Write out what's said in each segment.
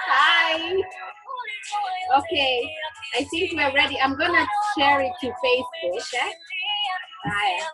Hi. Okay, I think we're ready. I'm gonna share it to Facebook. Okay? Hi.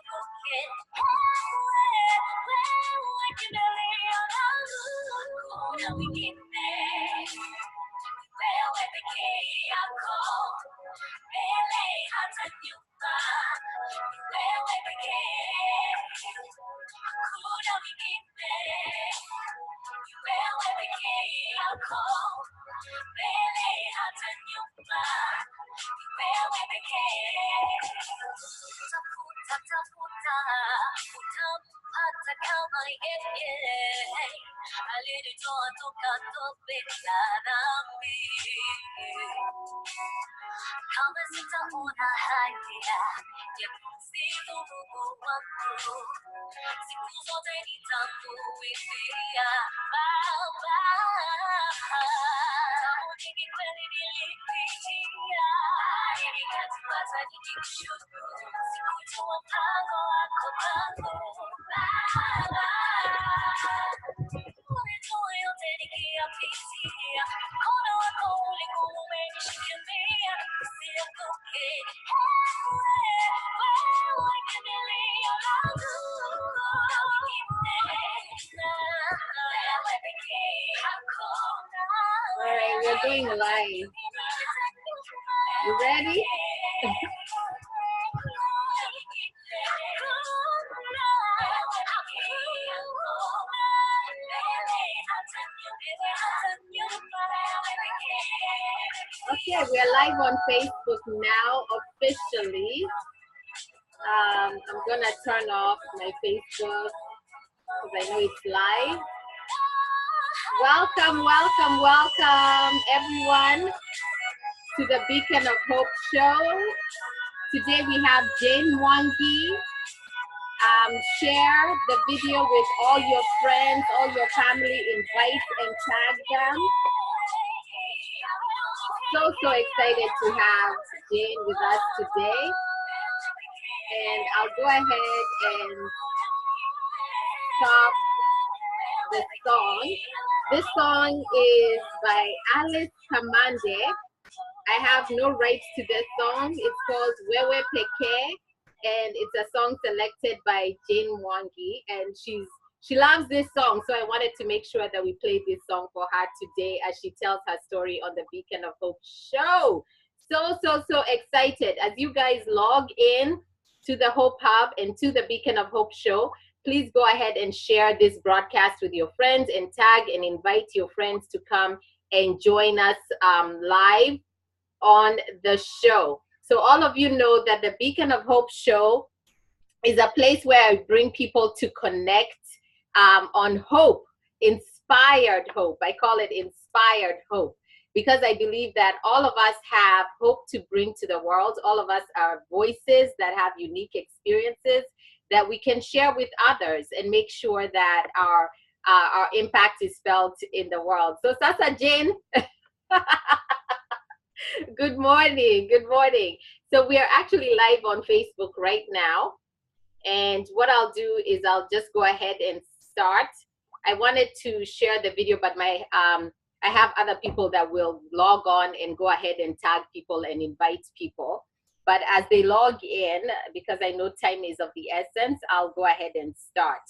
All right, we're going live. You ready? Okay, we are live on Facebook now officially. I'm gonna turn off my Facebook because I know it's live. Welcome, welcome, welcome everyone to the Beacon of Hope show. Today we have Jane Mwangi. Share the video with all your friends, all your family, invite and tag them. So excited to have Jane with us today. And I'll go ahead and stop the song. This song is by Alice Kamande. I have no rights to this song. It's called Wewe Peke, and it's a song selected by Jane Mwangi, and she loves this song, so I wanted to make sure that we played this song for her today as she tells her story on the Beacon of Hope show. So excited. As you guys log in to the Hope Hub and to the Beacon of Hope show, please go ahead and share this broadcast with your friends and tag and invite your friends to come and join us live on the show. So all of you know that the Beacon of Hope show is a place where I bring people to connect on hope, inspired hope. I call it inspired hope because I believe that all of us have hope to bring to the world. All of us are voices that have unique experiences that we can share with others and make sure that our impact is felt in the world. So Sasa Jane, good morning, good morning. So we are actually live on Facebook right now. And what I'll do is I'll just go ahead and start. I wanted to share the video, but my I have other people that will log on and go ahead and tag people and invite people. But as they log in, because I know time is of the essence, I'll go ahead and start.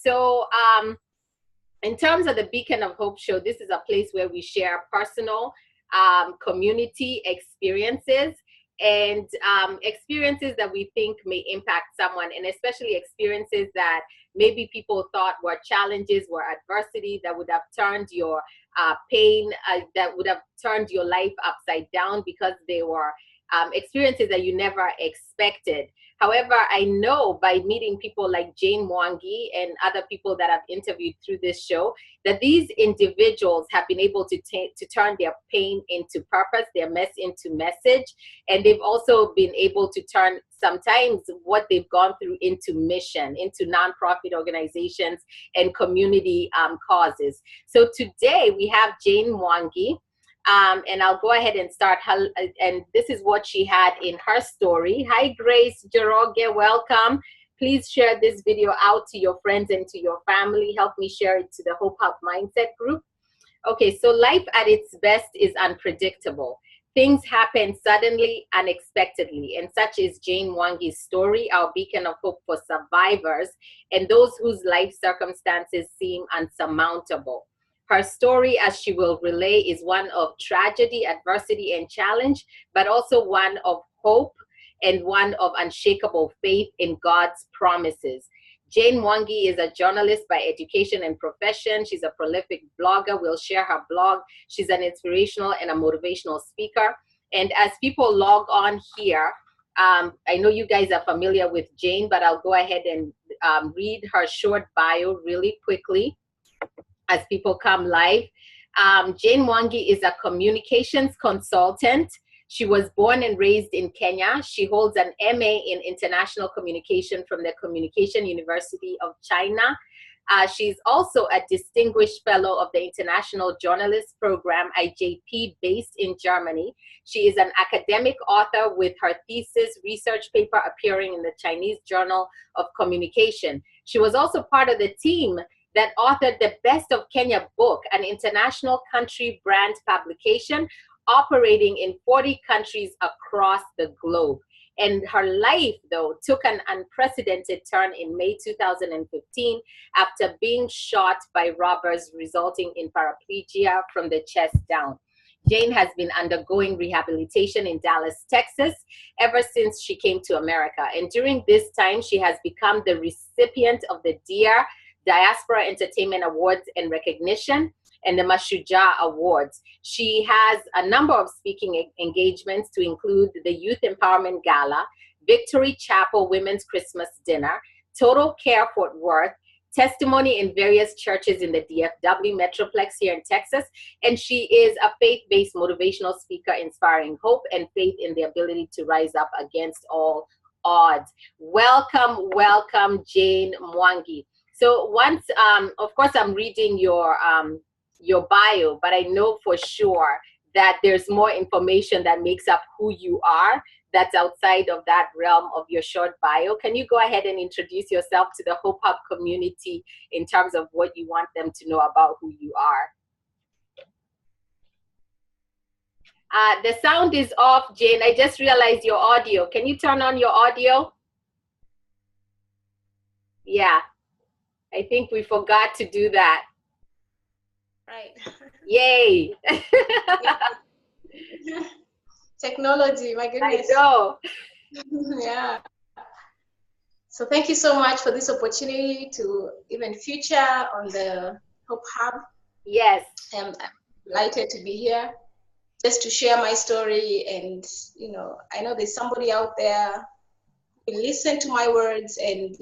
So in terms of the Beacon of Hope show, this is a place where we share personal community experiences and experiences that we think may impact someone, and especially experiences that maybe people thought were challenges, were adversity that would have turned your pain, that would have turned your life upside down because they were experiences that you never expected. However, I know by meeting people like Jane Mwangi and other people that I've interviewed through this show, that these individuals have been able to turn their pain into purpose, their mess into message, and they've also been able to turn sometimes what they've gone through into mission, into nonprofit organizations and community causes. So today we have Jane Mwangi. And I'll go ahead and start. And this is what she had in her story. Hi, Grace Joroge, welcome. Please share this video out to your friends and to your family. Help me share it to the Hope Hub Mindset group. Okay, so life at its best is unpredictable. Things happen suddenly, unexpectedly, and such is Jane Mwangi's story, our beacon of hope for survivors and those whose life circumstances seem unsurmountable. Her story, as she will relay, is one of tragedy, adversity, and challenge, but also one of hope and one of unshakable faith in God's promises. Jane Mwangi is a journalist by education and profession. She's a prolific blogger. We'll share her blog. She's an inspirational and a motivational speaker. And as people log on here, I know you guys are familiar with Jane, but I'll go ahead and read her short bio really quickly as people come live. Jane Mwangi is a communications consultant. She was born and raised in Kenya. She holds an MA in International Communication from the Communication University of China. She's also a distinguished fellow of the International Journalist Program, IJP, based in Germany. She is an academic author with her thesis research paper appearing in the Chinese Journal of Communication. She was also part of the team that authored the Best of Kenya book, an international country brand publication operating in 40 countries across the globe. And her life, though, took an unprecedented turn in May 2015 after being shot by robbers, resulting in paraplegia from the chest down. Jane has been undergoing rehabilitation in Dallas, Texas, ever since she came to America. And during this time, she has become the recipient of the DEAR Diaspora Entertainment Awards and Recognition and the Mashujaa Awards. She has a number of speaking engagements to include the Youth Empowerment Gala, Victory Chapel Women's Christmas Dinner, Total Care Fort Worth, testimony in various churches in the DFW Metroplex here in Texas, and she is a faith-based motivational speaker inspiring hope and faith in the ability to rise up against all odds. Welcome, welcome, Jane Mwangi. So once, of course, I'm reading your bio, but I know for sure that there's more information that makes up who you are that's outside of that realm of your short bio. Can you go ahead and introduce yourself to the Hope Hub community in terms of what you want them to know about who you are? The sound is off, Jane. I just realized your audio. Can you turn on your audio? Yeah. I think we forgot to do that. Right. Yay. Technology, my goodness. I know. Yeah. So thank you so much for this opportunity to even feature on the Hope Hub. Yes. I'm delighted to be here just to share my story. And, you know, I know there's somebody out there who listen to my words and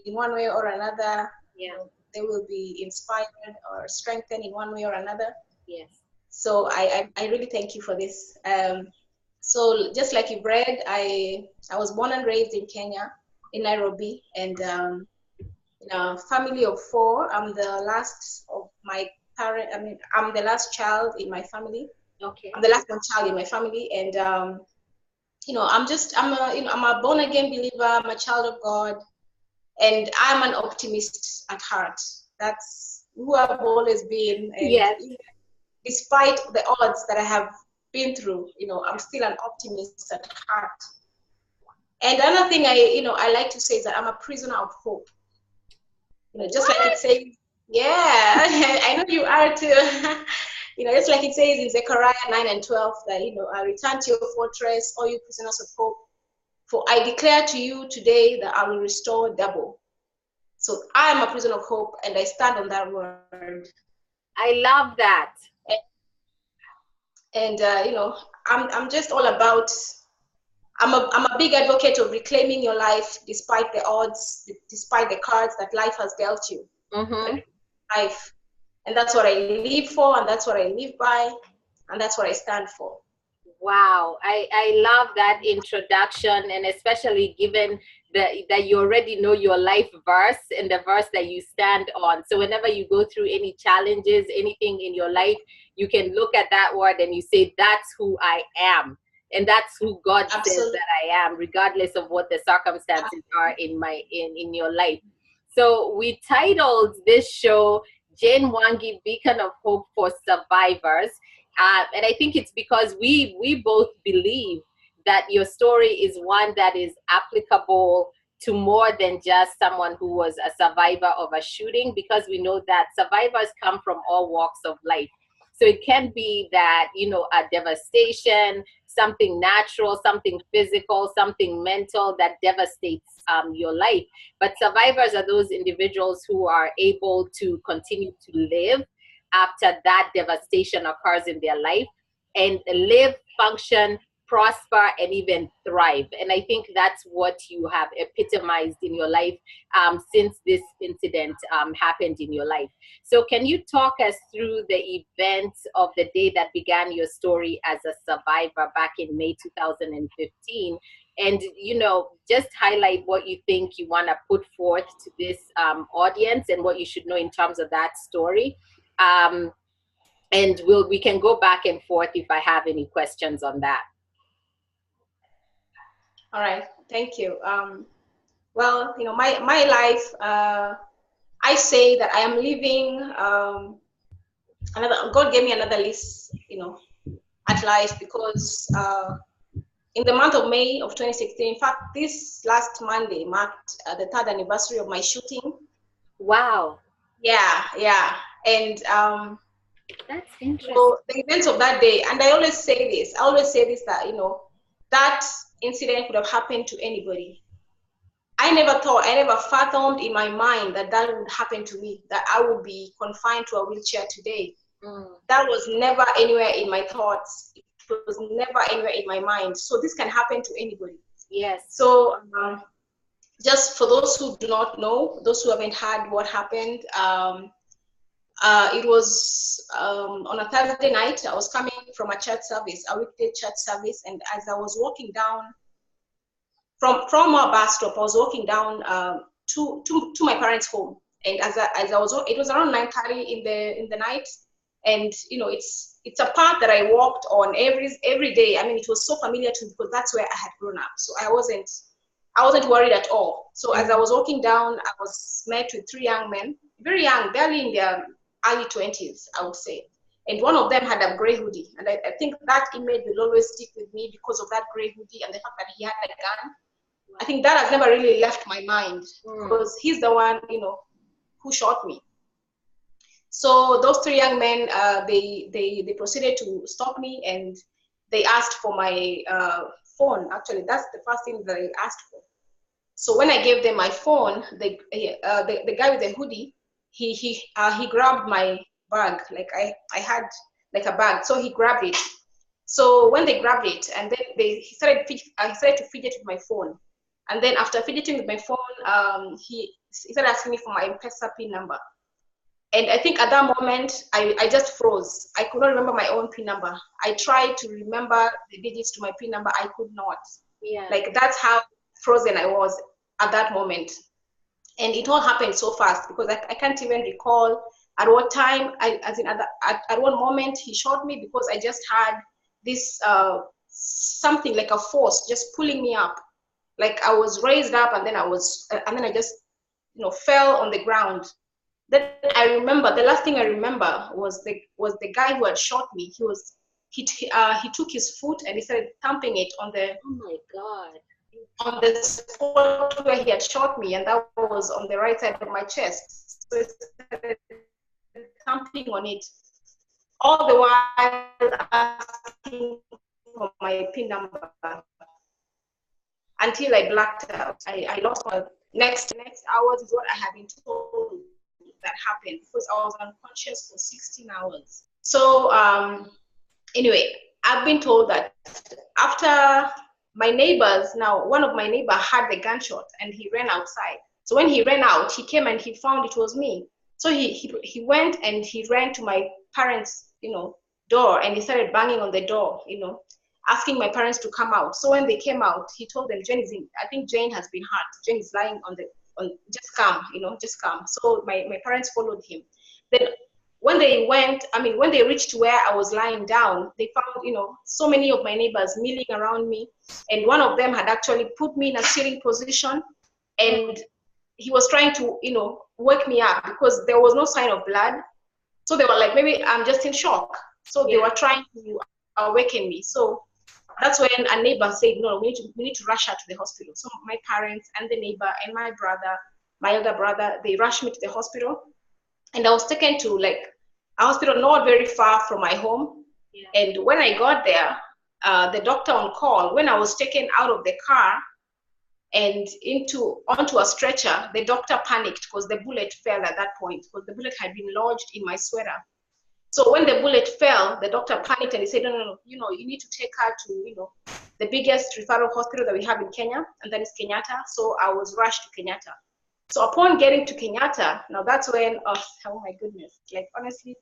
in one way or another, yeah, they will be inspired or strengthened in one way or another. Yes. So I really thank you for this. So just like you've read, I was born and raised in Kenya, in Nairobi, and in a family of 4. I'm the last of my parents. I mean, I'm the last child in my family. Okay. I'm the last one child in my family, and you know, I'm a born again believer. I'm a child of God. And I'm an optimist at heart. That's who I've always been. And yes. despite the odds that I have been through, you know, I'm still an optimist at heart. And another thing I like to say is that I'm a prisoner of hope. You know, just like it says, yeah, I know you are too. You know, just like it says in Zechariah 9:12 that, you know, I return to your fortress, all you prisoners of hope. For I declare to you today that I will restore double. So I am a prisoner of hope, and I stand on that word. I love that. And you know, I'm just all about. I'm a big advocate of reclaiming your life despite the odds, despite the cards that life has dealt you. Life, and that's what I live for, and that's what I live by, and that's what I stand for. Wow, I love that introduction, and especially given that you already know your life verse and the verse that you stand on. So whenever you go through any challenges, anything in your life, you can look at that word and you say, that's who I am. And that's who God Absolutely. says that I am, regardless of what the circumstances are in your life. So we titled this show, Jane Mwangi, Beacon of Hope for Survivors. And I think it's because we both believe that your story is one that is applicable to more than just someone who was a survivor of a shooting, because we know that survivors come from all walks of life. So it can be that, you know, a devastation, something natural, something physical, something mental that devastates your life. But survivors are those individuals who are able to continue to live after that devastation occurs in their life, and live, function, prosper, and even thrive. And I think that's what you have epitomized in your life since this incident happened in your life. So can you talk us through the events of the day that began your story as a survivor back in May 2015? And, you know, just highlight what you think you want to put forth to this audience and what you should know in terms of that story. And we can go back and forth if I have any questions on that. All right, thank you. Well, you know, my life, I say that I am living God gave me another lease, you know, at life, because in the month of May of 2016, in fact, this last Monday marked the 3rd anniversary of my shooting. Wow. Yeah. And that's interesting. So the events of that day, and I always say this, that, you know, that incident could have happened to anybody. I never fathomed in my mind that that would happen to me, that I would be confined to a wheelchair today. That was never anywhere in my thoughts. It was never anywhere in my mind. So this can happen to anybody. Yes. So just for those who do not know, those who haven't heard what happened, it was on a Thursday night. I was coming from a church service, a weekday church service, and as I was walking down from our bus stop, I was walking down to my parents' home. And as I was, it was around 9:30 in the night, and you know, it's a path that I walked on every day. I mean, it was so familiar to me because that's where I had grown up. So I wasn't worried at all. So as I was walking down, I was met with 3 young men, very young, barely in their early 20s, I would say. And one of them had a gray hoodie. And I think that image will always stick with me because of that gray hoodie and the fact that he had a gun. I think that has never really left my mind because he's the one, you know, who shot me. So those 3 young men, they proceeded to stop me, and they asked for my phone. Actually, that's the first thing that they asked for. So when I gave them my phone, the guy with the hoodie, he grabbed my bag. Like I had like a bag, so he grabbed it. So when they grabbed it, and then he started to fidget with my phone. And then after fidgeting with my phone, he started asking me for my M-Pesa PIN number. And I think at that moment, I just froze. I could not remember my own PIN number. I tried to remember the digits to my PIN number. I could not. Yeah. Like, that's how frozen I was at that moment. And it all happened so fast because I can't even recall at what time, at what moment he shot me, because I just had this something like a force just pulling me up. Like I was raised up, and then I just, you know, fell on the ground. Then I remember, the last thing I remember was the guy who had shot me. He took his foot and he started thumping it on the, Oh my God. on the spot where he had shot me, and that was on the right side of my chest. So he started thumping on it, all the while asking for my PIN number, until I blacked out. I lost my next hours is what I have been told that happened, because I was unconscious for 16 hours. So anyway, I've been told that after my neighbors, now one of my neighbors had the gunshot and he ran outside. So when he ran out, he came and he found it was me. So he went and he ran to my parents, door, and he started banging on the door, asking my parents to come out. So when they came out, he told them, I think Jane has been hurt. Jane is lying just come, just come. So my parents followed him. Then when they reached where I was lying down, they found, so many of my neighbors milling around me. And one of them had actually put me in a sitting position, and he was trying to, wake me up because there was no sign of blood. So they were like, maybe I'm just in shock. So they were trying to awaken me. So that's when a neighbor said, no, we need to rush her to the hospital. So my parents and the neighbor and my brother, my elder brother, they rushed me to the hospital. And I was taken to like a hospital not very far from my home. Yeah. And when I got there, the doctor on call, when I was taken out of the car and onto a stretcher, the doctor panicked because the bullet fell at that point, because the bullet had been lodged in my sweater. So when the bullet fell, the doctor panicked and he said, no, you need to take her to, the biggest referral hospital that we have in Kenya, and that is Kenyatta. So I was rushed to Kenyatta. So upon getting to Kenyatta, now that's when, oh my goodness, like honestly,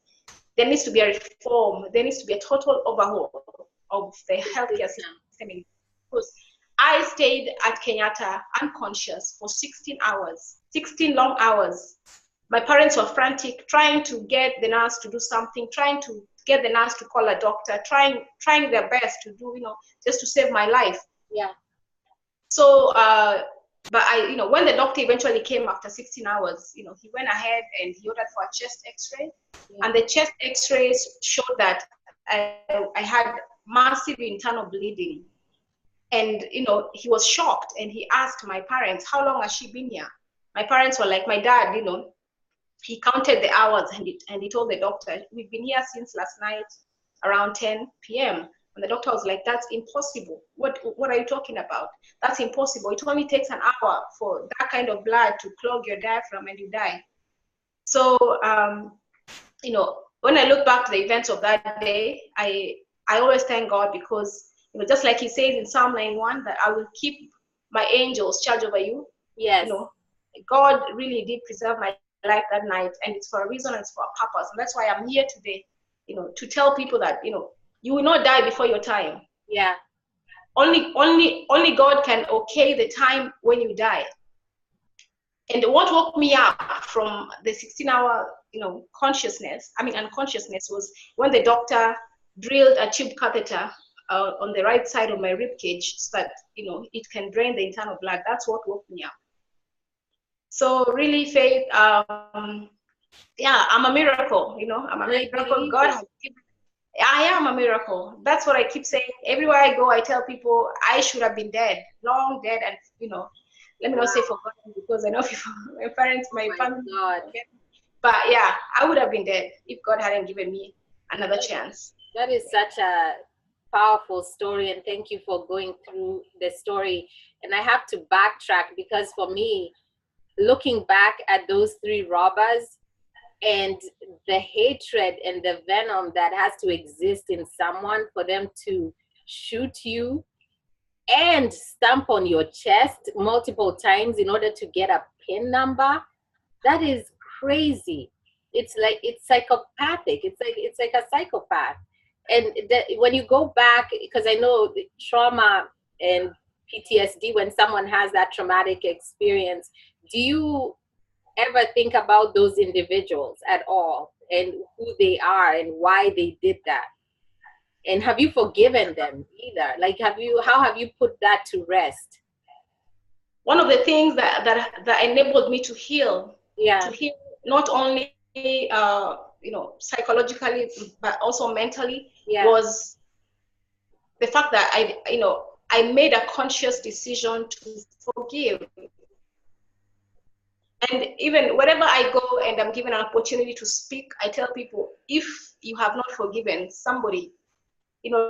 there needs to be a reform. There needs to be a total overhaul of the healthcare system. Because I stayed at Kenyatta unconscious for 16 hours, 16 long hours. My parents were frantic, trying to get the nurse to do something, trying to get the nurse to call a doctor, trying their best to do, just to save my life. Yeah. So, but when the doctor eventually came after 16 hours, he went ahead and he ordered for a chest x-ray. Yeah. And the chest x-rays showed that I had massive internal bleeding. And, he was shocked and he asked my parents, how long has she been here? My parents were like, my dad, he counted the hours and he told the doctor, we've been here since last night around 10 p.m. And the doctor was like, that's impossible. What are you talking about? That's impossible. It only takes an hour for that kind of blood to clog your diaphragm and you die. So, when I look back to the events of that day, I always thank God because, just like he says in Psalm 91, that I will keep my angels charge over you. Yes. God really did preserve my life that night, and it's for a reason and it's for a purpose. And that's why I'm here today, to tell people that, you will not die before your time. Yeah. Only God can okay the time when you die. And what woke me up from the 16-hour, unconsciousness was when the doctor drilled a tube catheter on the right side of my rib cage so that, it can drain the internal blood. That's what woke me up. So really, Faith, I'm a miracle, I'm a miracle. God has given. I am a miracle. That's what I keep saying. Everywhere I go, I tell people I should have been dead, long dead, and let me not say forgotten because I know people, my parents, my family. God. But yeah, I would have been dead if God hadn't given me another chance. That is such a powerful story, and thank you for going through the story. And I have to backtrack because for me, looking back at those 3 robbers and the hatred and the venom that has to exist in someone for them to shoot you and stamp on your chest multiple times in order to get a PIN number, that is crazy. It's psychopathic. It's like a psychopath. And when you go back, because I know the trauma and PTSD, when someone has that traumatic experience, do you ever think about those individuals at all and who they are and why they did that? And have you forgiven them either? Like, how have you put that to rest? One of the things that enabled me to heal, not only psychologically, but also mentally, Yeah. was the fact that I made a conscious decision to forgive. And even wherever I go and I'm given an opportunity to speak, I tell people, if you have not forgiven somebody,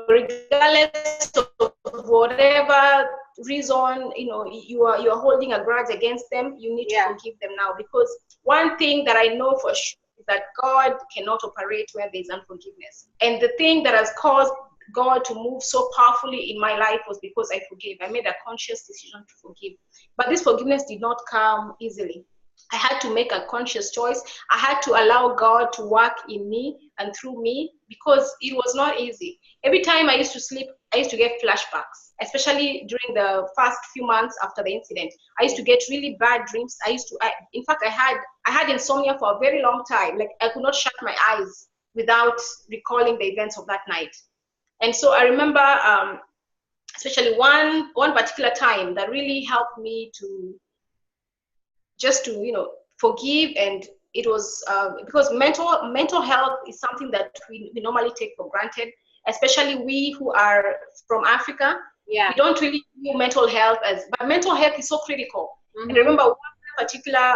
regardless of whatever reason, you are holding a grudge against them, you need to forgive them now. Because one thing that I know for sure is that God cannot operate where there's unforgiveness. And the thing that has caused God to move so powerfully in my life was because I forgave. I made a conscious decision to forgive. But this forgiveness did not come easily. I had to make a conscious choice. I had to allow God to work in me and through me, because it was not easy. Every time I used to sleep, I used to get flashbacks, especially during the first few months after the incident. I used to get really bad dreams. In fact, I had insomnia for a very long time. Like, I could not shut my eyes without recalling the events of that night. And so I remember, especially one particular time that really helped me to forgive. And it was because mental health is something that we normally take for granted, especially we who are from Africa. We don't really view mental health but mental health is so critical. And I remember one particular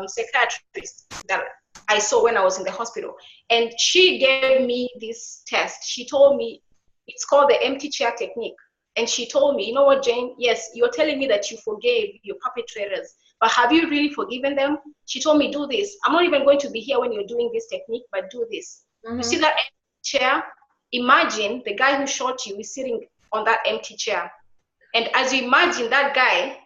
psychiatrist that I saw when I was in the hospital, and she gave me this test. She told me, it's called the empty chair technique. And she told me, you know what, Jane, yes, you're telling me that you forgave your perpetrators, but have you really forgiven them? She told me, do this. I'm not even going to be here when you're doing this technique, but do this. You see that empty chair? Imagine the guy who shot you is sitting on that empty chair. And as you imagine that guy,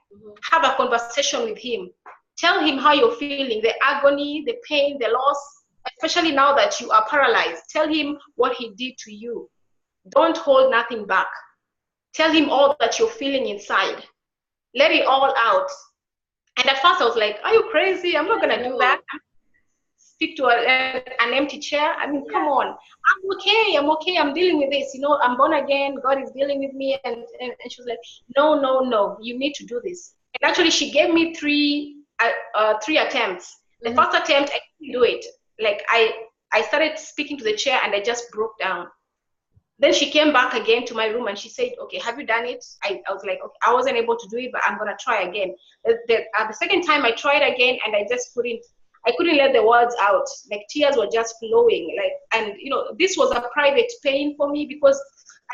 have a conversation with him. Tell him how you're feeling, the agony, the pain, the loss, especially now that you are paralyzed. Tell him what he did to you. Don't hold nothing back. Tell him all that you're feeling inside. Let it all out. And at first I was like, are you crazy? I'm not going to do that. Stick to an empty chair. I mean, come on. I'm okay. I'm dealing with this. I'm born again. God is dealing with me. And she was like, no. You need to do this. And actually, she gave me three attempts. The first attempt, I didn't do it. Like, I started speaking to the chair and I just broke down. Then she came back again to my room and she said, okay, have you done it? I was like, okay, I wasn't able to do it, but I'm going to try again. The second time I tried again, and I couldn't let the words out. Like, tears were just flowing. And this was a private pain for me, because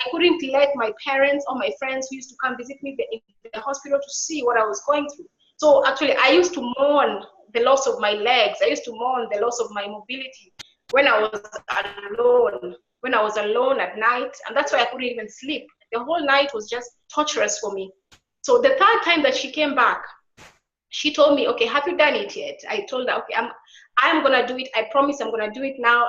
I couldn't let my parents or my friends who used to come visit me in the hospital to see what I was going through. So actually, I used to mourn the loss of my legs. I used to mourn the loss of my mobility when I was alone at night. And that's why I couldn't even sleep. The whole night was just torturous for me. So the third time that she came back, she told me, okay, have you done it yet? I told her, okay, I'm going to do it. I promise I'm going to do it now.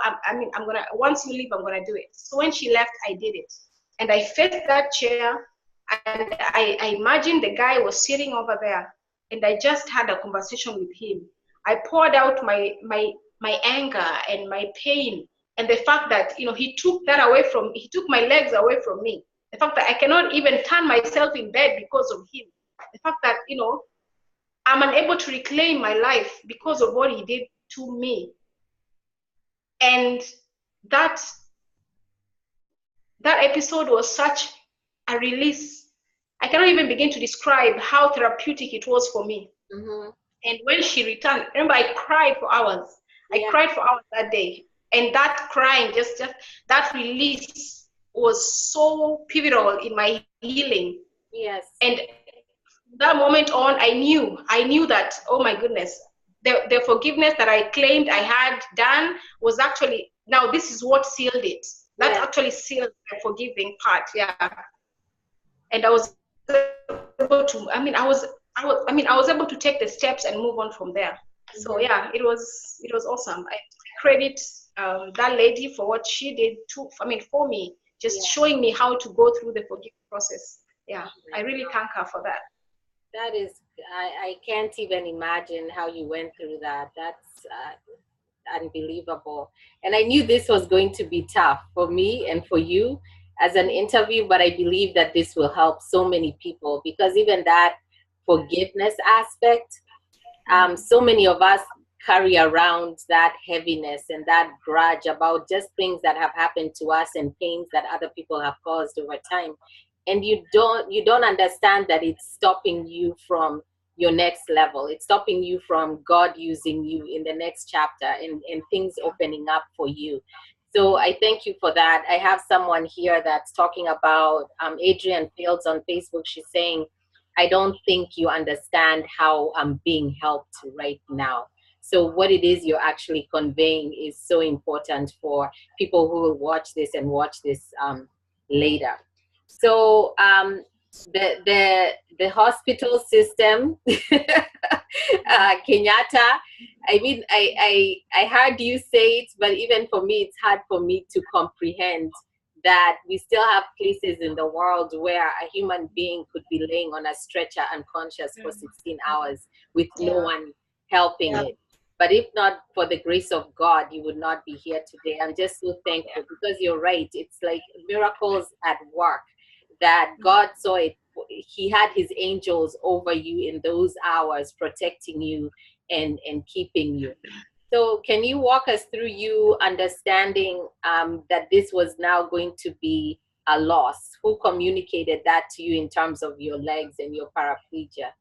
Once you leave, I'm going to do it. So when she left, I did it. And I faced that chair, and I imagined the guy was sitting over there, and I just had a conversation with him. I poured out my anger and my pain, and the fact that, he took my legs away from me. The fact that I cannot even turn myself in bed because of him. The fact that, I'm unable to reclaim my life because of what he did to me. And that episode was such a release. I cannot even begin to describe how therapeutic it was for me. And when she returned, remember, I cried for hours. I cried for hours that day. And that crying, just that release was so pivotal in my healing. Yes. And from that moment on, I knew that, oh my goodness, the forgiveness that I claimed I had done was actually, now this is what sealed it. That actually sealed the forgiving part. And I was able to, I was able to take the steps and move on from there. So it was awesome. I credit that lady for what she did for me, just showing me how to go through the forgiving process. I really thank her for that. That is, I can't even imagine how you went through that. That's unbelievable. And I knew this was going to be tough for me and for you as an interview, but I believe that this will help so many people, because even that forgiveness aspect, so many of us carry around that heaviness and that grudge about just things that have happened to us and pains that other people have caused over time. And you don't understand that it's stopping you from your next level. It's stopping you from God using you in the next chapter, and things opening up for you. So I thank you for that. I have someone here that's talking about Adrian Fields on Facebook. She's saying, I don't think you understand how I'm being helped right now. So what it is you're actually conveying is so important for people who will watch this and watch this later. So the hospital system, Kenyatta. I mean, I heard you say it, but even for me, it's hard for me to comprehend that we still have places in the world where a human being could be laying on a stretcher unconscious for 16 hours with no one helping it. But if not for the grace of God, you would not be here today. I'm just so thankful because you're right. It's like miracles at work that God saw it. He had his angels over you in those hours, protecting you and keeping you. So can you walk us through you understanding that this was now going to be a loss? Who communicated that to you in terms of your legs and your paraplegia?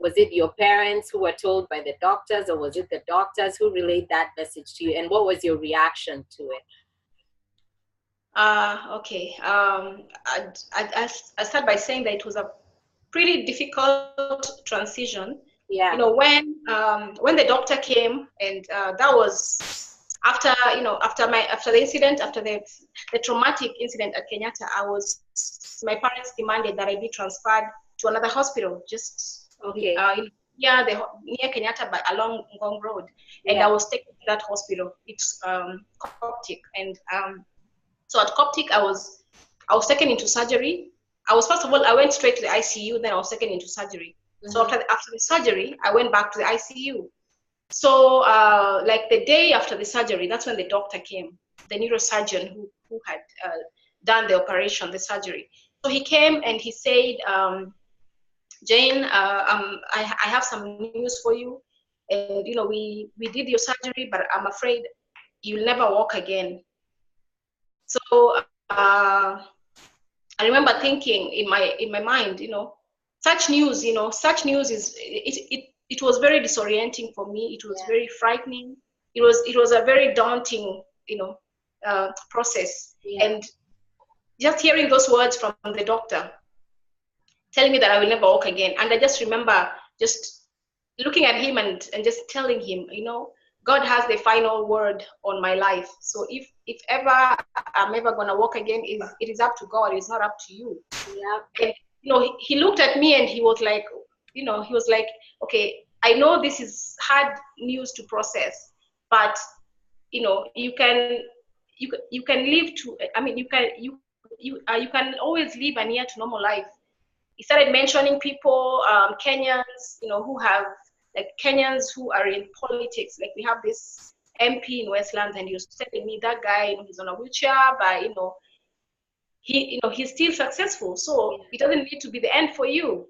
Was it your parents who were told by the doctors, or was it the doctors who relayed that message to you? And what was your reaction to it? Okay. I start by saying that it was a pretty difficult transition. Yeah. You know, when the doctor came, and that was after, you know, after the incident, after the traumatic incident at Kenyatta, my parents demanded that I be transferred to another hospital, just okay. Near Kenyatta, but along Ngong Road, and I was taken to that hospital. It's Coptic, and so at Coptic, I was taken into surgery. First of all, I went straight to the ICU, then I was taken into surgery. Mm-hmm. So after the surgery, I went back to the ICU. So like the day after the surgery, that's when the doctor came, the neurosurgeon who had done the operation, the surgery. So he came and he said, Jane, I have some news for you. And, you know, we did your surgery, but I'm afraid you'll never walk again. So I remember thinking in my mind, you know, such news is it was very disorienting for me. It was very frightening. It was a very daunting, you know, process. And just hearing those words from the doctor telling me that I will never walk again, and I just remember just looking at him and just telling him, you know, God has the final word on my life. So if ever I'm ever gonna walk again, it is up to God. It's not up to you. Yeah. And you know, he looked at me and he was like, you know, okay, I know this is hard news to process, but you know, you can live to. I mean, you can always live a near to normal life. He started mentioning people, Kenyans, you know, who have, like, Kenyans who are in politics. Like, we have this MP in Westlands, and he was telling me that guy, you know, he's on a wheelchair, but you know, he's still successful. So it doesn't need to be the end for you.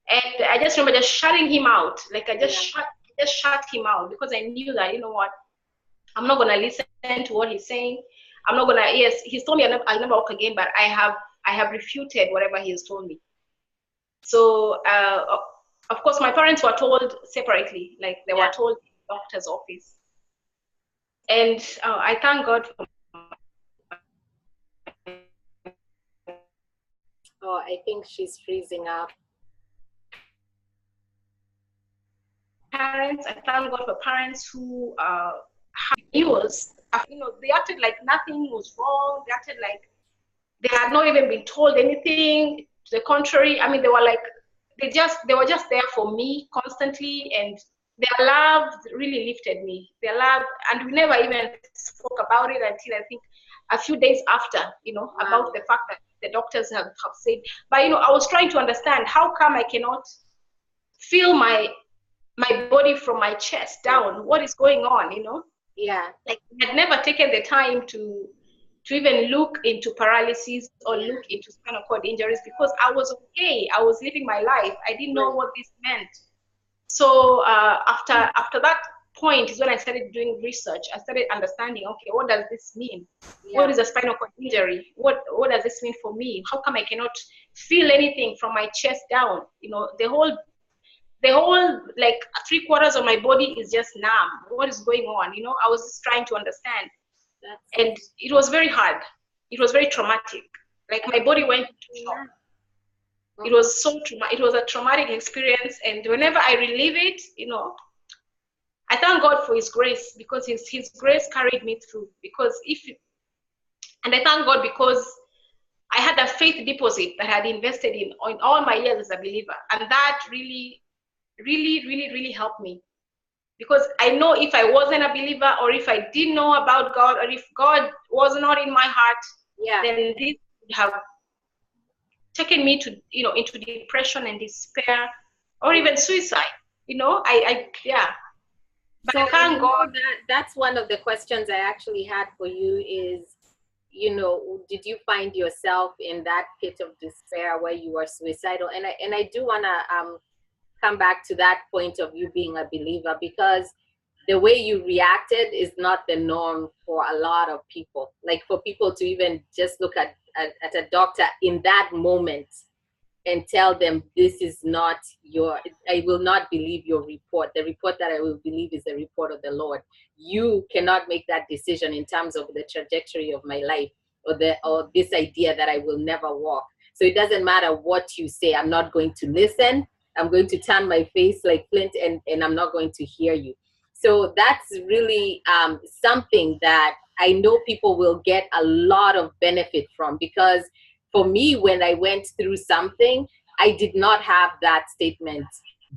And I just remember just shutting him out. Like, I just shut him out, because I knew that, you know what, I'm not gonna listen to what he's saying. I'm not gonna. Yes, he's told me I'll never walk again, but I have refuted whatever he has told me. So, of course, my parents were told separately, like they were told in the doctor's office. And I thank God for. Oh, I think she's freezing up. Parents, I thank God for parents who had news. You know, they acted like nothing was wrong. They acted like they had not even been told anything. To the contrary, I mean, they were like, they were just there for me constantly, and their love really lifted me. Their love, and we never even spoke about it until I think a few days after, you know, about the fact that the doctors have said. But you know, I was trying to understand, how come I cannot feel my body from my chest down? What is going on, you know? Yeah. Like, I had never taken the time to even look into paralysis or look into spinal cord injuries, because I was okay. I was living my life. I didn't know what this meant. So after that point is when I started doing research. I started understanding, okay, what does this mean? Yeah. What is a spinal cord injury? What does this mean for me? How come I cannot feel anything from my chest down? You know, the whole like 3/4 of my body is just numb. What is going on? You know, I was just trying to understand. And it was very hard. It was very traumatic. Like my body went into shock. It was so it was a traumatic experience, and whenever I relive it, you know, I thank God for His grace, because His grace carried me through. And I thank God because I had a faith deposit that I had invested in all my years as a believer, and that really, really, really, really helped me. Because I know if I wasn't a believer, or if I didn't know about God, or if God was not in my heart, then this would have taken me to, you know, into depression and despair, or even suicide. You know, But So thank God. that's one of the questions I actually had for you is, you know, did you find yourself in that pit of despair where you were suicidal? And I do want to come back to that point of you being a believer, because the way you reacted is not the norm for a lot of people. Like for people to even just look at a doctor in that moment and tell them, this is not I will not believe your report. The report that I will believe is the report of the Lord. You cannot make that decision in terms of the trajectory of my life, or this idea that I will never walk. So it doesn't matter what you say. I'm not going to listen. I'm going to turn my face like flint, and I'm not going to hear you. So that's really something that I know people will get a lot of benefit from, because for me, when I went through something, I did not have that statement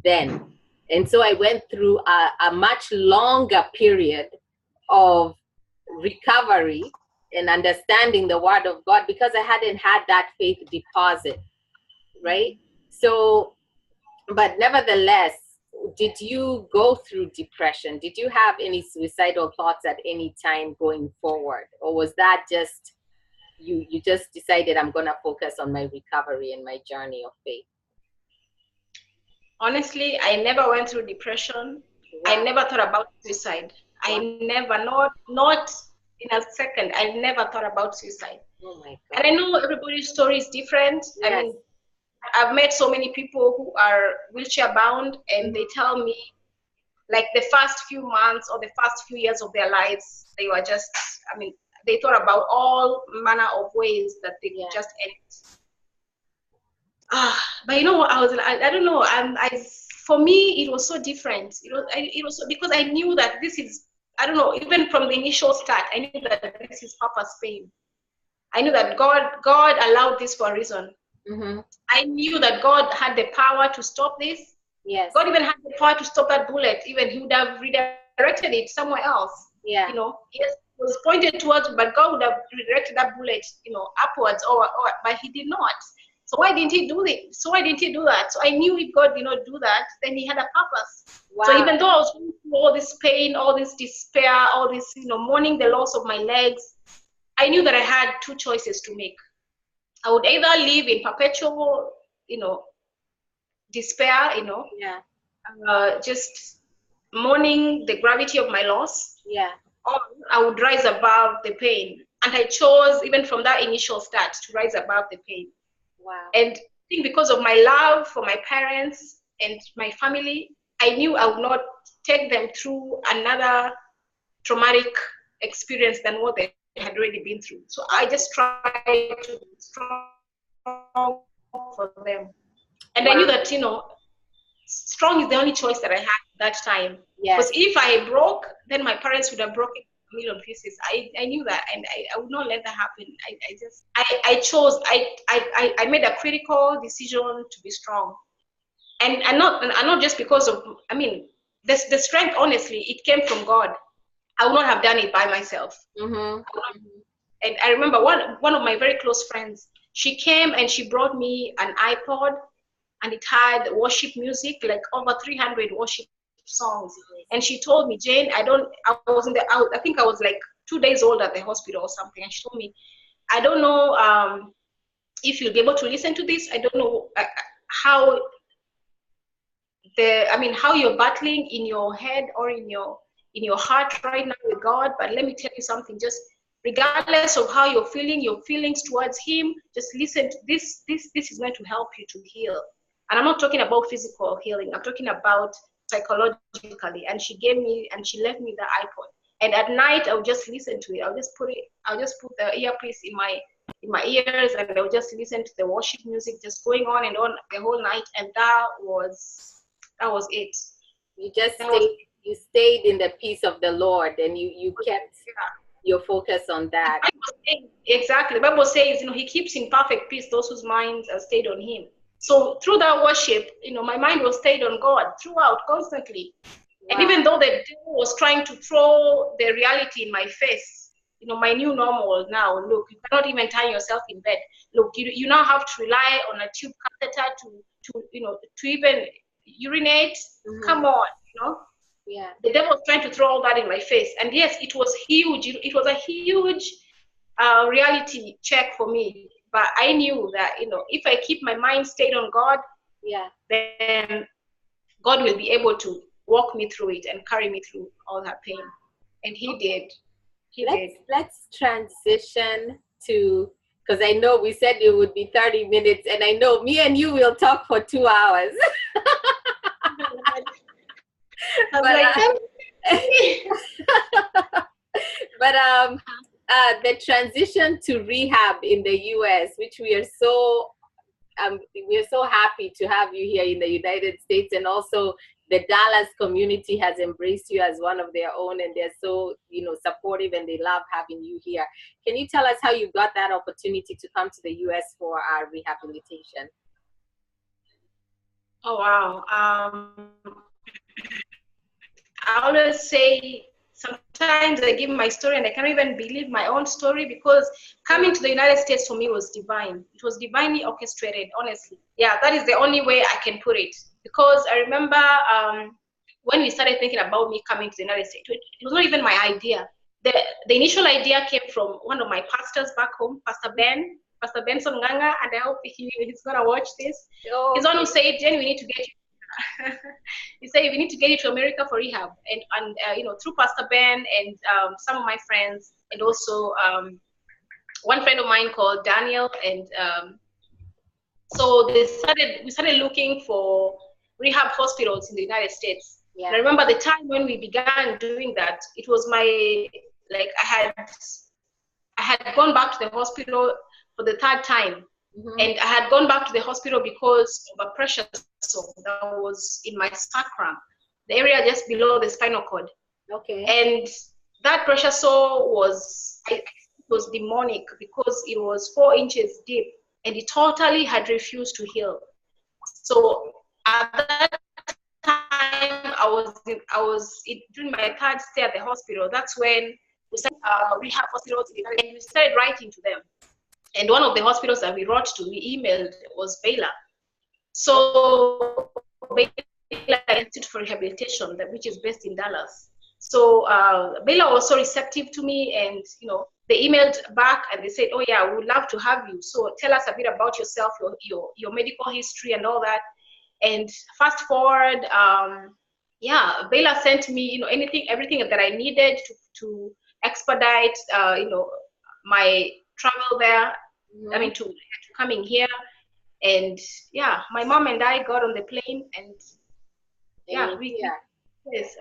then. And so I went through a much longer period of recovery and understanding the word of God, because I hadn't had that faith deposit, right? So, but nevertheless, did you go through depression? Did you have any suicidal thoughts at any time going forward? Or was that just, you just decided, I'm going to focus on my recovery and my journey of faith? Honestly, I never went through depression. Wow. I never thought about suicide. Wow. I never, not in a second, I never thought about suicide. Oh my God. And I know everybody's story is different. Yes. I mean, I've met so many people who are wheelchair bound, and they tell me, like, the first few months or the first few years of their lives, they were just, I mean, they thought about all manner of ways that they could just end. But you know what, I don't know, for me it was so different. It was because I knew that this is, I don't know, even from the initial start, I knew that this is Papa's pain. I knew that God allowed this for a reason. Mm-hmm. I knew that God had the power to stop this. Yes. God even had the power to stop that bullet. Even He would have redirected it somewhere else. Yeah. You know, yes, it was pointed towards, but God would have redirected that bullet, you know, upwards, but He did not. So why didn't He do it? So why didn't He do that? So I knew if God did not do that, then He had a purpose. Wow. So even though I was going through all this pain, all this despair, all this, you know, mourning the loss of my legs, I knew that I had two choices to make. I would either live in perpetual, you know, despair, you know, just mourning the gravity of my loss, or I would rise above the pain. And I chose, even from that initial start, to rise above the pain. Wow. And I think because of my love for my parents and my family, I knew I would not take them through another traumatic experience than what they had already been through. So I just tried to be strong for them. And I knew that, you know, strong is the only choice that I had at that time. Because if I broke, then my parents would have broken a million pieces. I knew that, and I would not let that happen. I made a critical decision to be strong. And not just because of, I mean, the strength, honestly, it came from God. I would not have done it by myself. Mm-hmm. And I remember one of my very close friends, she came and she brought me an iPod, and it had worship music, like over 300 worship songs. And she told me, Jane, I think I was like 2 days old at the hospital or something. And she told me, I don't know if you'll be able to listen to this. I don't know how you're battling in your head or in your in your heart right now with God. But let me tell you something, just regardless of how you're feeling, your feelings towards him, just listen to this. This is going to help you to heal. And I'm not talking about physical healing. I'm talking about psychologically. And she gave me, and she left me the iPod. And at night, I'll just listen to it. I'll just put the earpiece in my ears, and I'll just listen to the worship music just going on and on the whole night. And that was it. You stayed in the peace of the Lord, and you kept your focus on that. Exactly. The Bible says, he keeps in perfect peace those whose minds are stayed on him. So through that worship, my mind was stayed on God throughout, constantly. Wow. And even though the devil was trying to throw the reality in my face, my new normal now, look, you cannot even tie yourself in bed. Look, you now have to rely on a tube catheter to even urinate. Mm-hmm. Come on, Yeah. The devil was trying to throw all that in my face. And yes, it was huge. It was a huge reality check for me. But I knew that, if I keep my mind stayed on God, then God will be able to walk me through it and carry me through all that pain. And he did. Let's transition to, because I know we said it would be 30 minutes, and I know me and you will talk for 2 hours. The transition to rehab in the US, which we're so happy to have you here in the United States, and also the Dallas community has embraced you as one of their own, and they're so supportive, and they love having you here. Can you tell us how you got that opportunity to come to the US for our rehabilitation? Oh wow. I always say, sometimes I give my story and I can't even believe my own story, because coming to the United States for me was divine. It was divinely orchestrated, honestly. Yeah, that is the only way I can put it. Because I remember when we started thinking about me coming to the United States, it was not even my idea. The initial idea came from one of my pastors back home, Pastor Benson Nganga, and I hope he's going to watch this. Oh, he's the one who said, Jane, we need to get you. He said, we need to get you to America for rehab. And through Pastor Ben and some of my friends, and also one friend of mine called Daniel, and so we started looking for rehab hospitals in the United States. Yeah. And I remember the time when we began doing that, it was I had gone back to the hospital for the 3rd time. Mm-hmm. And I had gone back to the hospital because of a pressure sore that was in my sacrum, the area just below the spinal cord. Okay. And that pressure sore was demonic, because it was 4 inches deep, and it totally had refused to heal. So at that time, I was during my 3rd stay at the hospital. That's when we started rehab hospitals, and we started writing to them. And one of the hospitals that we emailed was Baylor. So Baylor Institute for Rehabilitation, which is based in Dallas. So Baylor was so receptive to me, and they emailed back and they said, oh yeah, we would love to have you. So tell us a bit about yourself, your medical history and all that. And fast forward, Baylor sent me, everything that I needed to expedite, my travel there. Mm-hmm. I mean, to coming here. And my mom and I got on the plane, and yes.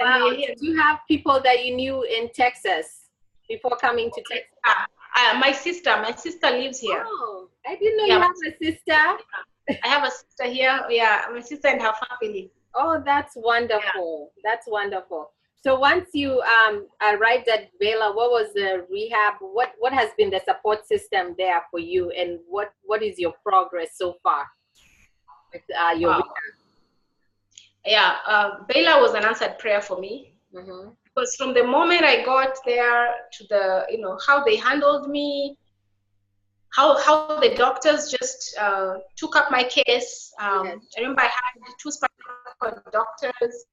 Wow. And do you have people that you knew in Texas before coming to Texas? My sister lives here. Oh, I didn't know you have a sister. I have a sister here. Yeah, my sister and her family. Oh, that's wonderful. Yeah. That's wonderful. So once you arrived at Baylor, what was the rehab? What has been the support system there for you, and what is your progress so far with your rehab? Yeah, Baylor was an answered prayer for me. Mm-hmm. Because from the moment I got there to the how they handled me, how the doctors just took up my case. Yes. I remember I had 2 spinal doctors.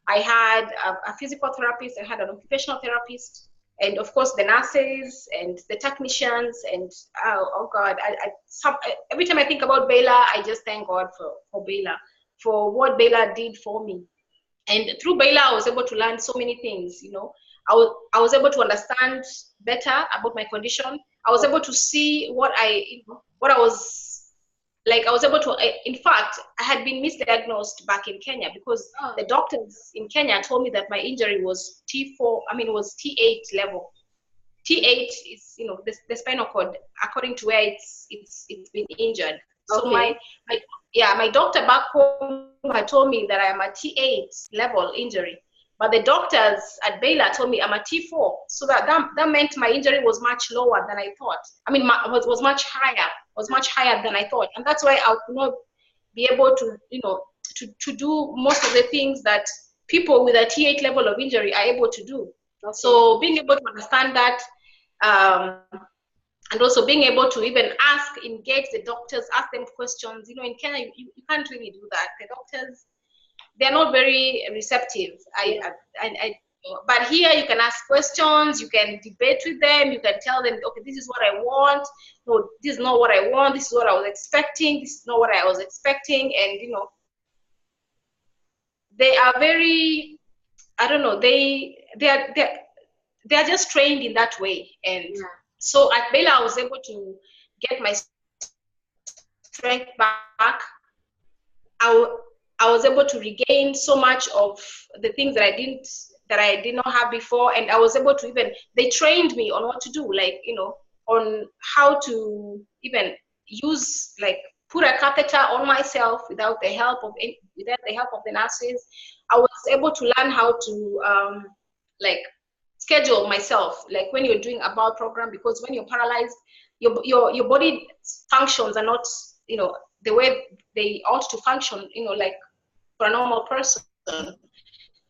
I had a physical therapist, I had an occupational therapist, and of course the nurses and the technicians. And oh God, every time I think about Baylor, I just thank God for Baylor, for what Baylor did for me. And through Baylor, I was able to learn so many things, you know. I was able to understand better about my condition. I was able to see what I was like. I was able to, in fact, I had been misdiagnosed back in Kenya because the doctors in Kenya told me that my injury was T4, it was T8 level. T8 is, you know, the spinal cord, according to where it's been injured. So my doctor back home had told me that I am a T8 level injury, but the doctors at Baylor told me I'm a T4. So that meant my injury was much lower than I thought. Was much higher than I thought, and that's why I could not be able to, you know, to do most of the things that people with a T8 level of injury are able to do. So being able to understand that. And also being able to even engage the doctors, ask them questions. You know, in Kenya, you can't really do that. The doctors, they're not very receptive. But here you can ask questions, you can debate with them, you can tell them, okay, this is what I want. No, this is not what I want. This is what I was expecting. This is not what I was expecting. And, you know, they are very, I don't know, they're just trained in that way. And so at Baylor, I was able to get my strength back. I was able to regain so much of the things that I did not have before, and I was able to they trained me on what to do, like, you know, on how to even use, like, put a catheter on myself without the help of the nurses. I was able to learn how to like schedule myself, like when you're doing a bowel program, because when you're paralyzed, your body functions are not, you know, the way they ought to function, you know, like for a normal person.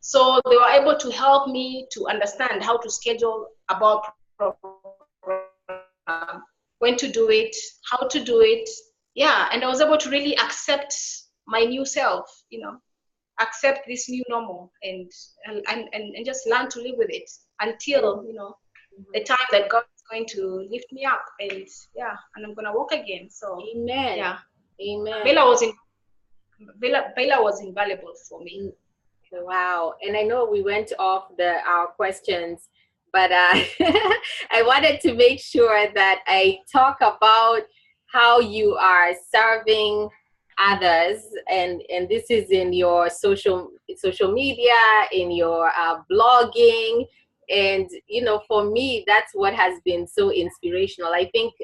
So they were able to help me to understand how to schedule a bowel program, when to do it, how to do it. Yeah, and I was able to really accept my new self, you know, accept this new normal, and just learn to live with it until, you know, the time that God is going to lift me up, and I'm gonna walk again. So amen. Yeah, Amen. Baylor was invaluable for me. Wow. And I know we went off our questions, but I wanted to make sure that I talk about how you are serving others, and this is in your social media, in your blogging. And, you know, for me, that's what has been so inspirational. I think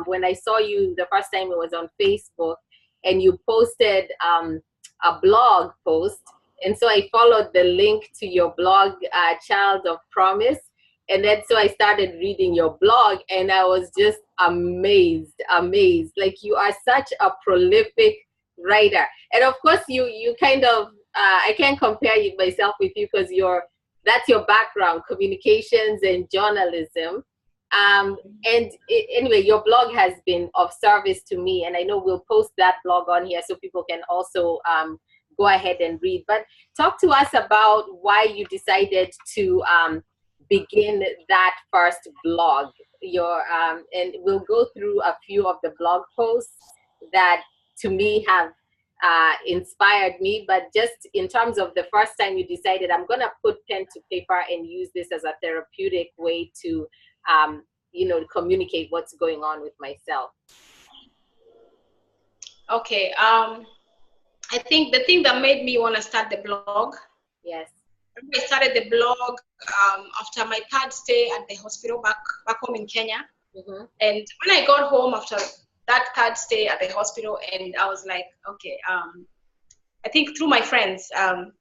when I saw you the first time, it was on Facebook, and you posted a blog post. And so I followed the link to your blog, Child of Promise. And then so I started reading your blog, and I was just amazed. Like, you are such a prolific writer. And of course, you kind of, I can't compare myself with you, because that's your background, communications and journalism. Anyway, your blog has been of service to me, and I know we'll post that blog on here so people can also go ahead and read. But talk to us about why you decided to begin that first blog. And we'll go through a few of the blog posts that to me have inspired me. But just in terms of the first time you decided, I'm gonna put pen to paper and use this as a therapeutic way to you know, communicate what's going on with myself. Okay. I think the thing that made me want to start the blog. Yes. I started the blog after my third stay at the hospital back home in Kenya. Mm-hmm. And when I got home after that third stay at the hospital, and I was like, okay, I think through my friends, and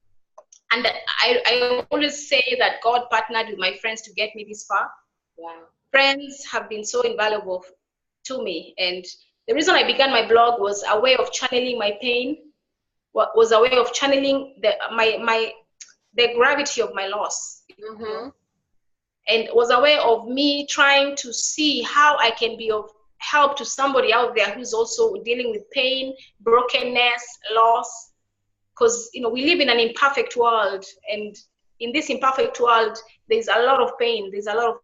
I always say that God partnered with my friends to get me this far. Wow. Friends have been so invaluable to me, and the reason I began my blog was a way of channeling my pain. Was a way of channeling the gravity of my loss. Mm-hmm. And it was a way of me trying to see how I can be of help to somebody out there who's also dealing with pain, brokenness, loss. Because, you know, we live in an imperfect world, and in this imperfect world, there's a lot of pain. There's a lot of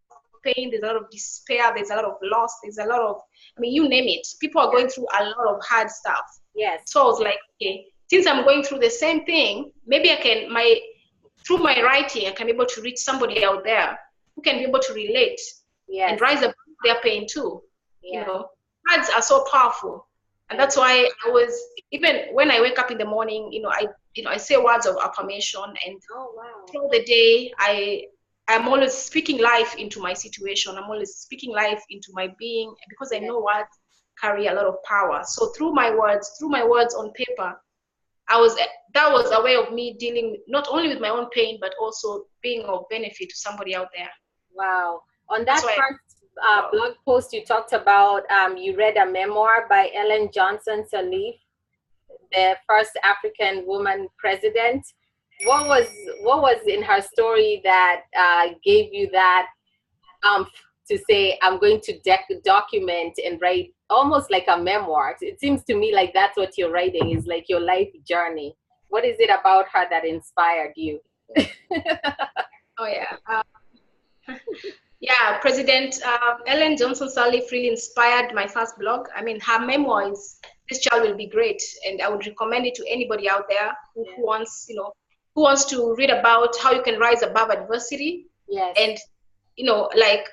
pain. There's a lot of despair. There's a lot of loss. There's a lot of, I mean, you name it. People are going through a lot of hard stuff. Yes. So I was like, okay, since I'm going through the same thing, maybe I can, through my writing, I can be able to reach somebody out there who can be able to relate and rise above their pain too. You know, words are so powerful, and that's why I was, even when I wake up in the morning, I say words of affirmation, and throughout the day, I'm always speaking life into my situation. I'm always speaking life into my being, because I know words carry a lot of power. So through my words on paper, that was a way of me dealing not only with my own pain, but also being of benefit to somebody out there. Wow. On that first blog post, you talked about, you read a memoir by Ellen Johnson Sirleaf, the first African woman president. What was in her story that gave you that to say, I'm going to document and write almost like a memoir? It seems to me like that's what you're writing, is like your life journey. What is it about her that inspired you? Oh yeah. Yeah, President Ellen Johnson Sirleaf really inspired my first blog. I mean, her memoir is "This Child Will Be Great," and I would recommend it to anybody out there who wants, who wants to read about how you can rise above adversity. Yes. And like,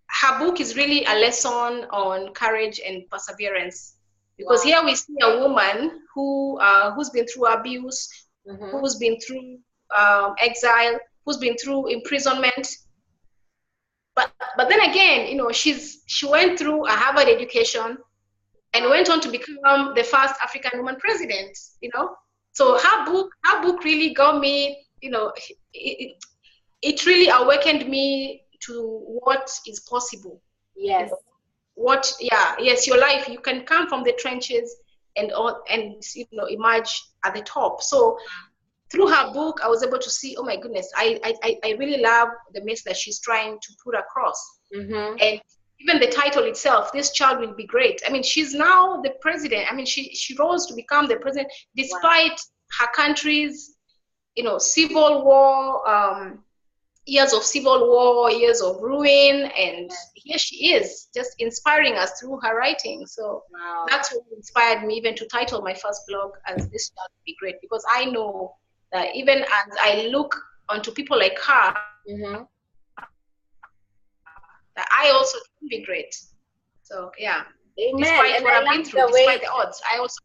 her book is really a lesson on courage and perseverance, because here we see a woman who's been through abuse, who's been through exile, who's been through imprisonment. But then again, she went through a Harvard education and went on to become the first African woman president. So her book really got me. It really awakened me to what is possible. Yes. Yes, your life, you can come from the trenches and emerge at the top. So through her book, I was able to see, oh my goodness, I really love the message that she's trying to put across. And even the title itself, "This Child Will Be Great." I mean, she's now the president. I mean, she rose to become the president despite her country's, civil war, years of civil war, years of ruin, and here she is, just inspiring us through her writing. So that's what inspired me even to title my first blog as "This Child Will Be Great," because I know that even as I look onto people like her, that I also can be great. So yeah, Amen. despite and what I've been through, despite the odds, I also.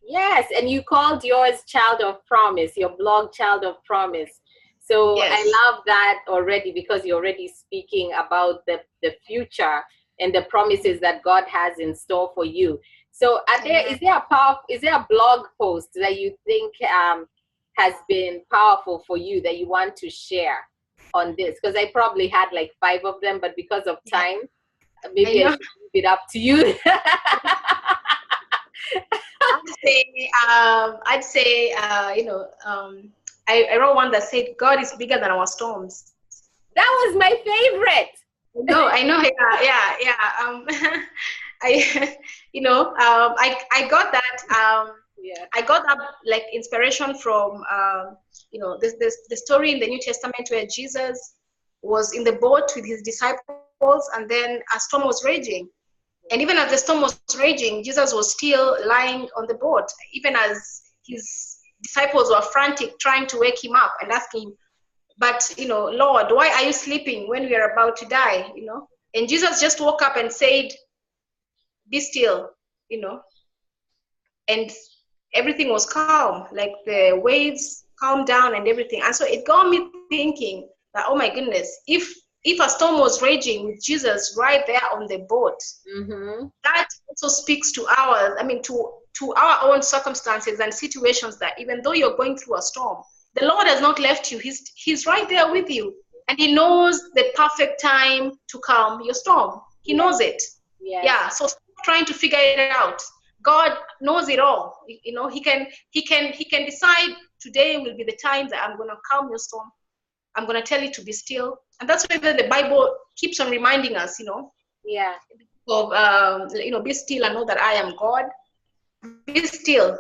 Yes, and you called yours "Child of Promise," your blog "Child of Promise." So I love that already, because you're already speaking about the future and the promises that God has in store for you. So is there a blog post that you think has been powerful for you that you want to share on this? Because I probably had like 5 of them, but because of time, maybe I should leave it up to you. I'd say I wrote one that said, "God is bigger than our storms." That was my favorite. I know. Yeah. I got that. I got that like inspiration from the story in the New Testament where Jesus was in the boat with his disciples, and then a storm was raging. And even as the storm was raging, Jesus was still lying on the boat, even as his disciples were frantic, trying to wake him up and asking him, "But, Lord, why are you sleeping when we are about to die?" And Jesus just woke up and said, "Be still," and everything was calm, like the waves calmed down and everything. And so it got me thinking that, oh my goodness, if a storm was raging with Jesus right there on the boat, that also speaks to to our own circumstances and situations, that even though you're going through a storm, the Lord has not left you. He's right there with you, and he knows the perfect time to calm your storm. He knows it. So stop trying to figure it out. God knows it all. He can decide today will be the time that I'm going to calm your storm. I'm going to tell you to be still. And that's why the Bible keeps on reminding us, of, be still and know that I am God. Be still.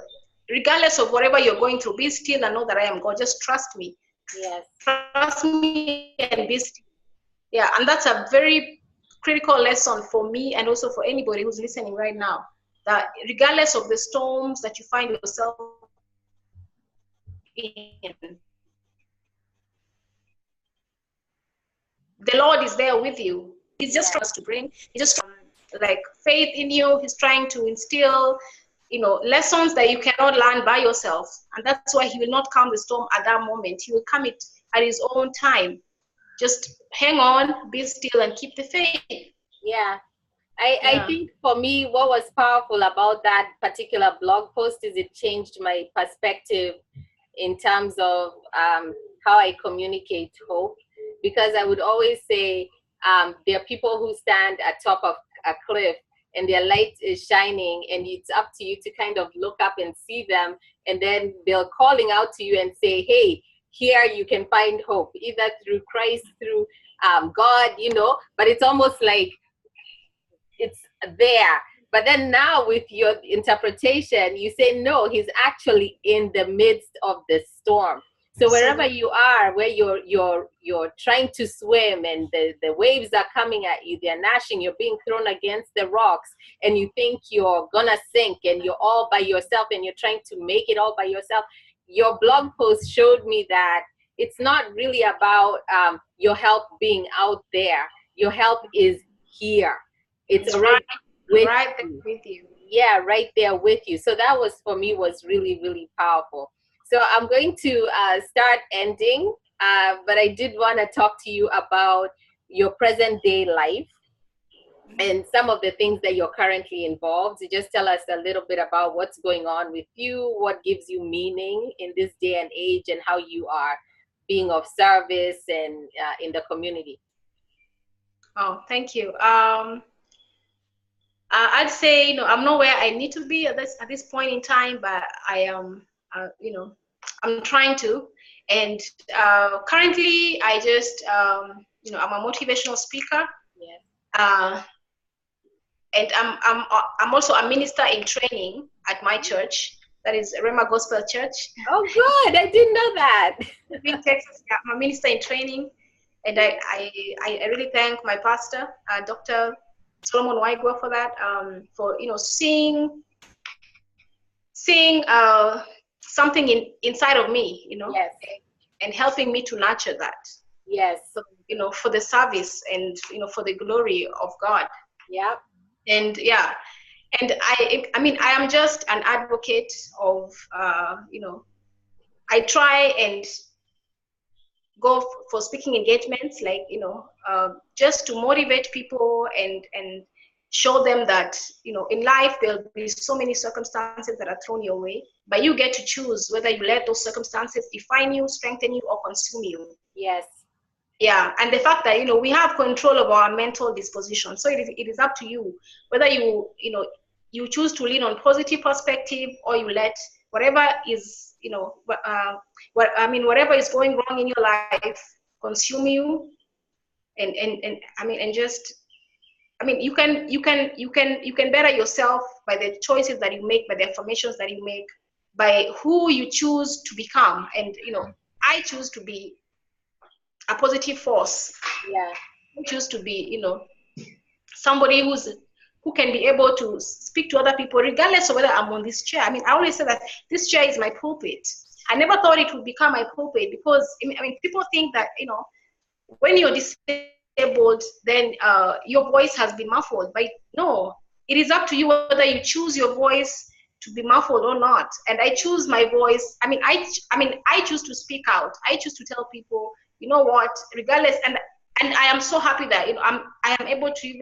Regardless of whatever you're going through, be still and know that I am God. Just trust me. Yes. Trust me and be still. Yeah, and that's a very critical lesson for me, and also for anybody who's listening right now, that regardless of the storms that you find yourself in, the Lord is there with you. He's just trying to bring, he's just like faith in you. He's trying to instill, lessons that you cannot learn by yourself. And that's why he will not calm the storm at that moment. He will come it at his own time. Just hang on, be still, and keep the faith. Yeah. I think for me, what was powerful about that particular blog post is it changed my perspective in terms of how I communicate hope. Because I would always say there are people who stand at top of a cliff and their light is shining, and it's up to you to kind of look up and see them, and then they're calling out to you and say, hey, here you can find hope, either through Christ, through God, but it's almost like it's there. But then now with your interpretation, you say, no, he's actually in the midst of the storm. So wherever you are, where you're trying to swim and the waves are coming at you, they're gnashing, you're being thrown against the rocks, and you think you're gonna sink and you're all by yourself and you're trying to make it all by yourself. Your blog post showed me that it's not really about your help being out there. Your help is here. It's right with you. Yeah, right there with you. So that was, for me, was really, really powerful. So I'm going to start ending, but I did want to talk to you about your present day life and some of the things that you're currently involved. Just tell us a little bit about what's going on with you, what gives you meaning in this day and age, and how you are being of service and in the community. Oh, thank you. I'd say, I'm not where I need to be at this point in time, but I am, I'm trying to. And currently, I just, I'm a motivational speaker. Yeah. And I'm also a minister in training at my church. That is Rema Gospel Church. Oh, good! I didn't know that. In Texas, yeah, I'm a minister in training, and I really thank my pastor, Dr. Solomon Waigwa, for that. For seeing something inside of me, Yes. and helping me to nurture that. Yes. So, for the service and for the glory of God. Yeah. And yeah, and I am just an advocate of I try and go for speaking engagements, like just to motivate people and show them that in life there'll be so many circumstances that are thrown your way, but you get to choose whether you let those circumstances define you, strengthen you, or consume you. Yes. Yeah, and the fact that we have control of our mental disposition, so it is up to you whether you choose to lean on positive perspective, or you let whatever is whatever is going wrong in your life consume you, and you can better yourself by the choices that you make, by the affirmations that you make, by who you choose to become. And I choose to be a positive force. Yeah. I choose to be somebody who can be able to speak to other people regardless of whether I'm on this chair. I always say that this chair is my pulpit. I never thought it would become my pulpit, because people think that when you're disabled, then your voice has been muffled. But no, it is up to you whether you choose your voice to be muffled or not. And I choose my voice. I choose to speak out. I choose to tell people, what, regardless. And I am so happy that I am able to even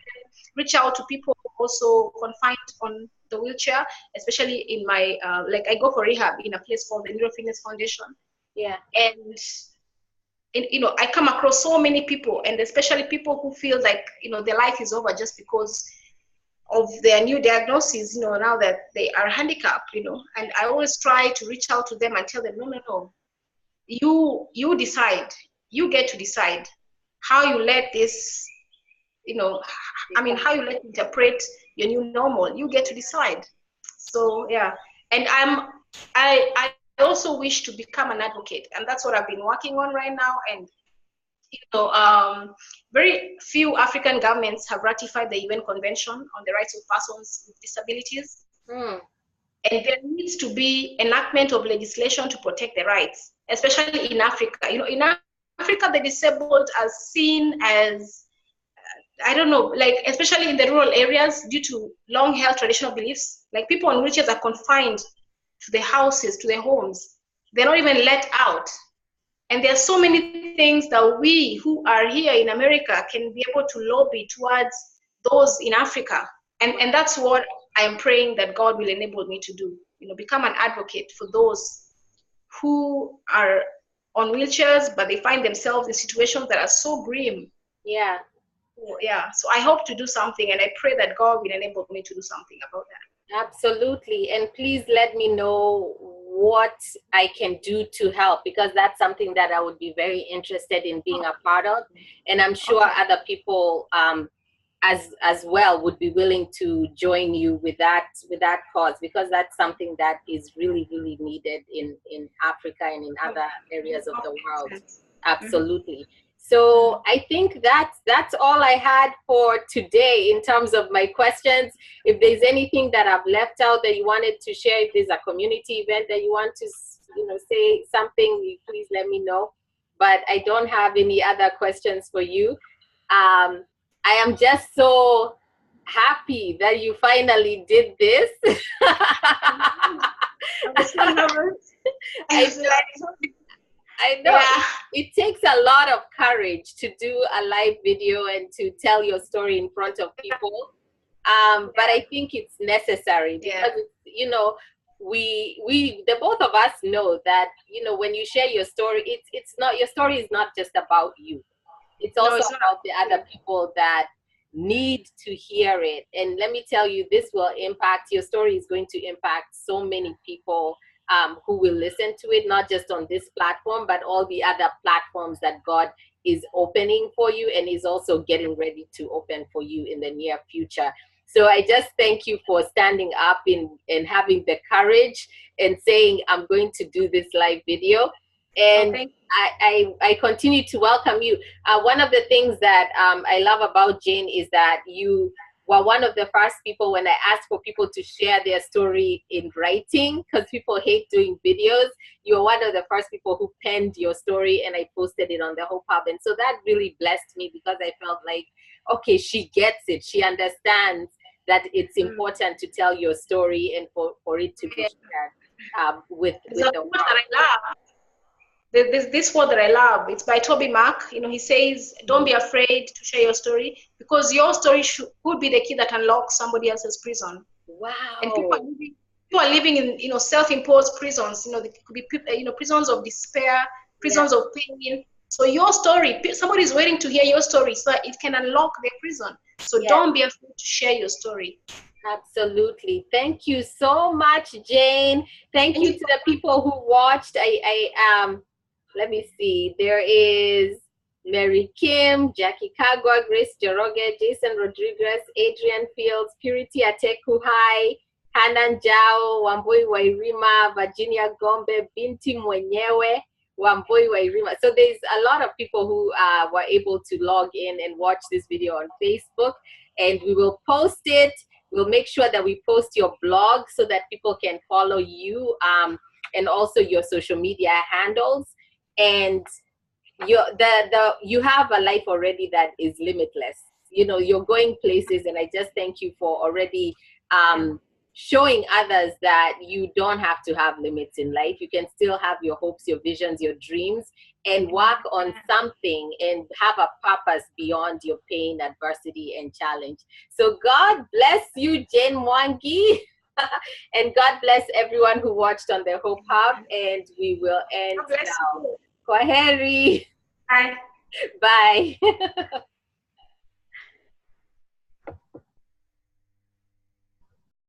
reach out to people also confined on the wheelchair, especially in my I go for rehab in a place called the Neuro Fitness Foundation. Yeah. And I come across so many people, and especially people who feel like their life is over just because of their new diagnosis, now that they are handicapped, and I always try to reach out to them and tell them, no, you decide. You get to decide how you let this, how you let interpret your new normal. You get to decide. So yeah, and I also wish to become an advocate, and that's what I've been working on right now. And very few African governments have ratified the UN Convention on the Rights of Persons with Disabilities. And there needs to be enactment of legislation to protect the rights, especially in Africa. In Africa, the disabled are seen as, I don't know, like especially in the rural areas, due to long held traditional beliefs, like people on wheelchairs are confined to the houses, to their homes. They're not even let out. And there are so many things that we who are here in America can be able to lobby towards those in Africa. And that's what I'm praying that God will enable me to do, become an advocate for those who are on wheelchairs, but they find themselves in situations that are so grim. Yeah. Yeah. So I hope to do something, and I pray that God will enable me to do something about that. Absolutely. And please let me know what I can do to help, because that's something that I would be very interested in being a part of. And I'm sure other people as well would be willing to join you with that cause, because that's something that is really, really needed in Africa and in other areas of the world. Absolutely. So I think that's all I had for today in terms of my questions. If there's anything that I've left out that you wanted to share, if there's a community event that you want to say something, please let me know. But I don't have any other questions for you. I am just so happy that you finally did this. I know it takes a lot of courage to do a live video and to tell your story in front of people. But I think it's necessary because we the both of us know that when you share your story, it's not, your story is not just about you. It's also about the other people that need to hear it. And let me tell you, this will impact, your story is going to impact so many people who will listen to it, not just on this platform, but all the other platforms that God is opening for you and is also getting ready to open for you in the near future. So I just thank you for standing up and having the courage and saying, I'm going to do this live video. And I continue to welcome you. One of the things that I love about Jane is that you were one of the first people when I asked for people to share their story in writing, because people hate doing videos. You were one of the first people who penned your story, and I posted it on the Hope Hub. And so that really blessed me, because I felt like, okay, she gets it. She understands that it's important to tell your story and for it to be shared with the world. This word that I love, it's by Toby Mac. He says, don't be afraid to share your story, because your story could be the key that unlocks somebody else's prison. Wow. And people are living in self-imposed prisons. They could be prisons of despair, prisons of pain. So your story, somebody's waiting to hear your story so that it can unlock their prison. So don't be afraid to share your story. Absolutely. Thank you so much, Jane. Thank you to the people who watched. Let me see. There is Mary Kim, Jackie Kagwa, Grace Joroge, Jason Rodriguez, Adrian Fields, Purity Atekuhai, Hanan Jao, Wambui Wairima, Virginia Gombe, Binti Mwenyewe, Wambui Wairima. So there's a lot of people who were able to log in and watch this video on Facebook, and we will post it. We'll make sure that we post your blog so that people can follow you and also your social media handles. And you have a life already that is limitless. You're going places, and I just thank you for already showing others that you don't have to have limits in life. You can still have your hopes, your visions, your dreams, and work on something and have a purpose beyond your pain, adversity, and challenge. So God bless you, Jane Mwangi. And God bless everyone who watched on the Hope Hub, and we will end now. Kwaheri. Bye. Bye.